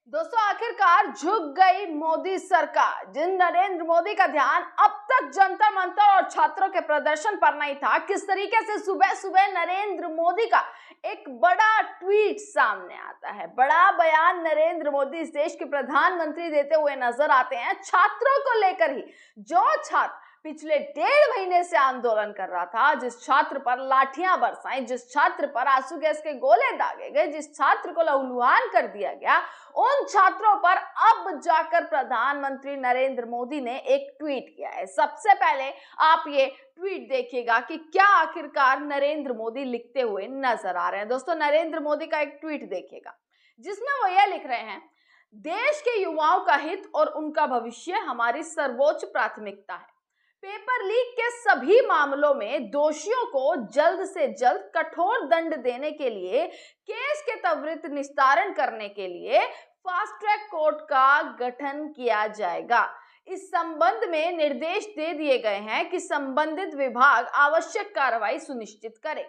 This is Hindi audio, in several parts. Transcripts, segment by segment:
दोस्तों आखिरकार झुक गई मोदी सरकार। जिन नरेंद्र मोदी का ध्यान अब तक जंतर मंतर और छात्रों के प्रदर्शन पर नहीं था, किस तरीके से सुबह सुबह नरेंद्र मोदी का एक बड़ा ट्वीट सामने आता है। बड़ा बयान नरेंद्र मोदी इस देश के प्रधानमंत्री देते हुए नजर आते हैं। छात्रों को लेकर ही, जो छात्र पिछले 1.5 महीने से आंदोलन कर रहा था, जिस छात्र पर लाठियां बरसाई, जिस छात्र पर आंसू गैस के गोले दागे गए, जिस छात्र को लहूलुहान कर दिया गया, उन छात्रों पर अब जाकर प्रधानमंत्री नरेंद्र मोदी ने एक ट्वीट किया है। सबसे पहले आप ये ट्वीट देखिएगा कि क्या आखिरकार नरेंद्र मोदी लिखते हुए नजर आ रहे हैं। दोस्तों नरेंद्र मोदी का एक ट्वीट देखिएगा जिसमें वो यह लिख रहे हैं, देश के युवाओं का हित और उनका भविष्य हमारी सर्वोच्च प्राथमिकता है। पेपर लीक के सभी मामलों में दोषियों को जल्द से जल्द कठोर दंड देने के लिए, केस के त्वरित निस्तारण करने के लिए फास्ट ट्रैक कोर्ट का गठन किया जाएगा। इस संबंध में निर्देश दे दिए गए हैं कि संबंधित विभाग आवश्यक कार्रवाई सुनिश्चित करे।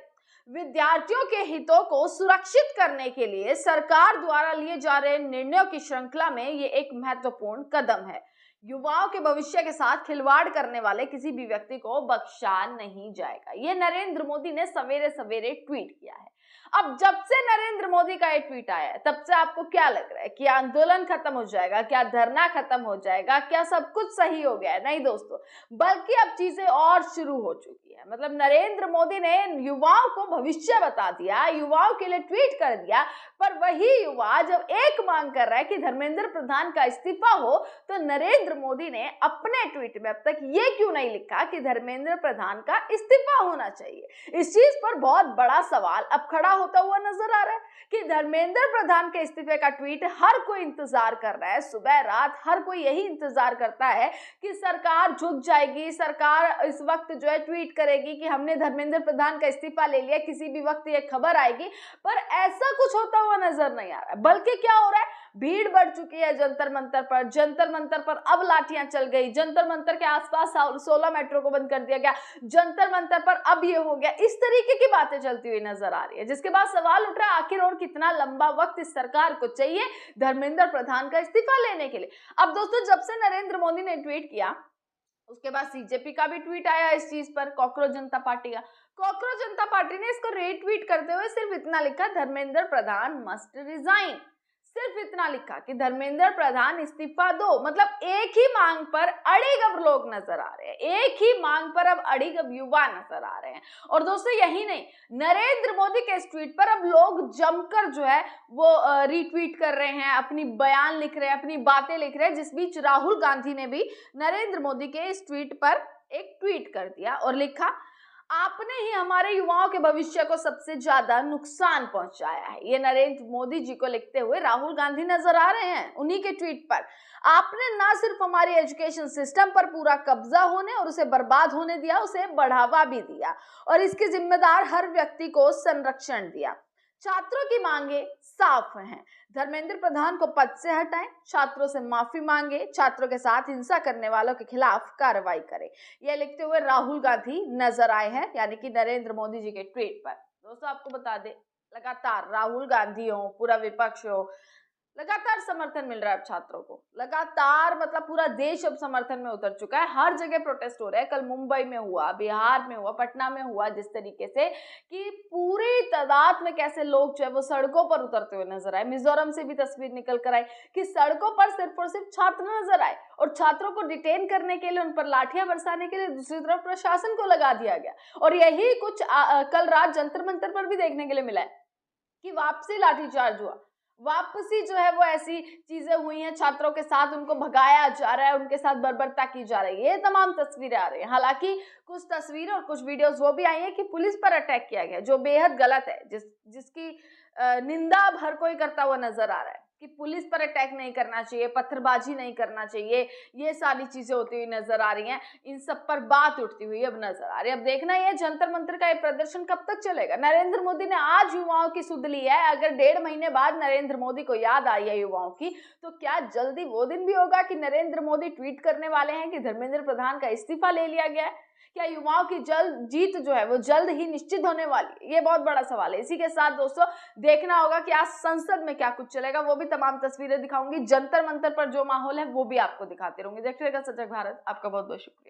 विद्यार्थियों के हितों को सुरक्षित करने के लिए सरकार द्वारा लिए जा रहे निर्णयों की श्रृंखला में ये एक महत्वपूर्ण कदम है। युवाओं के भविष्य के साथ खिलवाड़ करने वाले किसी भी व्यक्ति को बख्शा नहीं जाएगा। ये नरेंद्र मोदी ने सवेरे सवेरे ट्वीट किया है। अब जब से नरेंद्र मोदी का ये ट्वीट आया है, तब से आपको क्या लग रहा है कि आंदोलन खत्म हो जाएगा, क्या धरना खत्म हो जाएगा, क्या सब कुछ सही हो गया है? नहीं दोस्तों, बल्कि अब चीजें और शुरू हो चुकी है। मतलब नरेंद्र मोदी ने युवाओं को भविष्य बता दिया, युवाओं के लिए ट्वीट कर दिया, पर वही युवा जब एक मांग कर रहा है कि धर्मेंद्र प्रधान का इस्तीफा हो, तो नरेंद्र मोदी ने अपने ट्वीट में अब तक ये क्यों नहीं लिखा कि धर्मेंद्र प्रधान का इस्तीफा होना चाहिए। इस चीज पर बहुत बड़ा सवाल अब खड़ा होता हुआ नजर आ रहा है कि धर्मेंद्र प्रधान के इस्तीफे का ट्वीट हर कोई इंतजार कर रहा है। सुबह रात हर कोई यही इंतजार करता है कि सरकार झुक जाएगी, सरकार इस वक्त जो है ट्वीट करेगी कि हमने धर्मेंद्र प्रधान का इस्तीफा ले लिया, किसी भी वक्त ये खबर आएगी। पर ऐसा कुछ होता हुआ नजर नहीं आ रहा है, बल्कि क्या हो रहा है, भीड़ बढ़ चुकी है जंतर मंतर पर। जंतर मंतर पर अब लाठियां चल गई, जंतर मंतर के आसपास 16 मेट्रो को बंद कर दिया गया, जंतर मंतर पर अब ये हो गया। इस तरीके की बातें चलती हुई नजर आ रही है, जिसके बाद सवाल उठ रहा है आखिर और कितना लंबा वक्त इस सरकार को चाहिए धर्मेंद्र प्रधान का इस्तीफा लेने के लिए। अब दोस्तों जब से नरेंद्र मोदी ने ट्वीट किया, उसके बाद सीजेपी का भी ट्वीट आया इस चीज पर, कॉकरोच जनता पार्टी का। कॉकरोच जनता पार्टी ने इसको रीट्वीट करते हुए सिर्फ इतना लिखा, धर्मेंद्र प्रधान मस्ट रिजाइन। सिर्फ इतना लिखा कि धर्मेंद्र प्रधान इस्तीफा दो। मतलब एक ही मांग पर अड़िग अब लोग नजर आ रहे हैं, एक ही मांग पर अब अड़िग अब युवा नजर आ रहे हैं। और दोस्तों यही नहीं, नरेंद्र मोदी के इस ट्वीट पर अब लोग जमकर जो है वो रीट्वीट कर रहे हैं, अपनी बयान लिख रहे हैं, अपनी बातें लिख रहे हैं। जिस बीच राहुल गांधी ने भी नरेंद्र मोदी के इस ट्वीट पर एक ट्वीट कर दिया और लिखा, आपने ही हमारे युवाओं के भविष्य को सबसे ज्यादा नुकसान पहुंचाया है। ये नरेंद्र मोदी जी को लिखते हुए राहुल गांधी नजर आ रहे हैं उन्हीं के ट्वीट पर। आपने ना सिर्फ हमारी एजुकेशन सिस्टम पर पूरा कब्जा होने और उसे बर्बाद होने दिया, उसे बढ़ावा भी दिया और इसके जिम्मेदार हर व्यक्ति को संरक्षण दिया। छात्रों की मांगे साफ हैं, धर्मेंद्र प्रधान को पद से हटाएं, छात्रों से माफी मांगे, छात्रों के साथ हिंसा करने वालों के खिलाफ कार्रवाई करें। यह लिखते हुए राहुल गांधी नजर आए हैं, यानी कि नरेंद्र मोदी जी के ट्वीट पर। दोस्तों आपको बता दें, लगातार राहुल गांधी हो, पूरा विपक्ष हो, लगातार समर्थन मिल रहा है अब छात्रों को। लगातार मतलब पूरा देश अब समर्थन में उतर चुका है, हर जगह प्रोटेस्ट हो रहे हैं। कल मुंबई में हुआ, बिहार में हुआ, पटना में हुआ, जिस तरीके से कि पूरी तादाद में कैसे लोग जो है वो सड़कों पर उतरते हुए नजर आए। मिजोरम से भी तस्वीर निकल कर आई कि सड़कों पर सिर्फ और सिर्फ छात्र नजर आए और छात्रों को डिटेन करने के लिए, उन पर लाठियां बरसाने के लिए दूसरी तरफ प्रशासन को लगा दिया गया। और यही कुछ कल रात जंतर मंतर पर भी देखने के लिए मिला है कि वापसी लाठीचार्ज हुआ, वापसी जो है वो ऐसी चीजें हुई हैं, छात्रों के साथ उनको भगाया जा रहा है, उनके साथ बर्बरता की जा रही है। ये तमाम तस्वीरें आ रही हैं। हालांकि कुछ तस्वीरें और कुछ वीडियोस वो भी आई हैं कि पुलिस पर अटैक किया गया, जो बेहद गलत है, जिसकी निंदा अब हर कोई करता हुआ नजर आ रहा है कि पुलिस पर अटैक नहीं करना चाहिए, पत्थरबाजी नहीं करना चाहिए। ये सारी चीजें होती हुई नजर आ रही हैं, इन सब पर बात उठती हुई अब नजर आ रही है। अब देखना ये जंतर मंतर का ये प्रदर्शन कब तक चलेगा। नरेंद्र मोदी ने आज युवाओं की सुध ली है। अगर 1.5 महीने बाद नरेंद्र मोदी को याद आई है युवाओं की, तो क्या जल्दी वो दिन भी होगा कि नरेंद्र मोदी ट्वीट करने वाले हैं कि धर्मेंद्र प्रधान का इस्तीफा ले लिया गया है। क्या युवाओं की जल्द जीत जो है वो जल्द ही निश्चित होने वाली है? ये बहुत बड़ा सवाल है। इसी के साथ दोस्तों देखना होगा कि आज संसद में क्या कुछ चलेगा, वो भी तमाम तस्वीरें दिखाऊंगी। जंतर मंतर पर जो माहौल है वो भी आपको दिखाते रहूंगी। देखते रहिएगा सजग भारत। आपका बहुत बहुत शुक्रिया।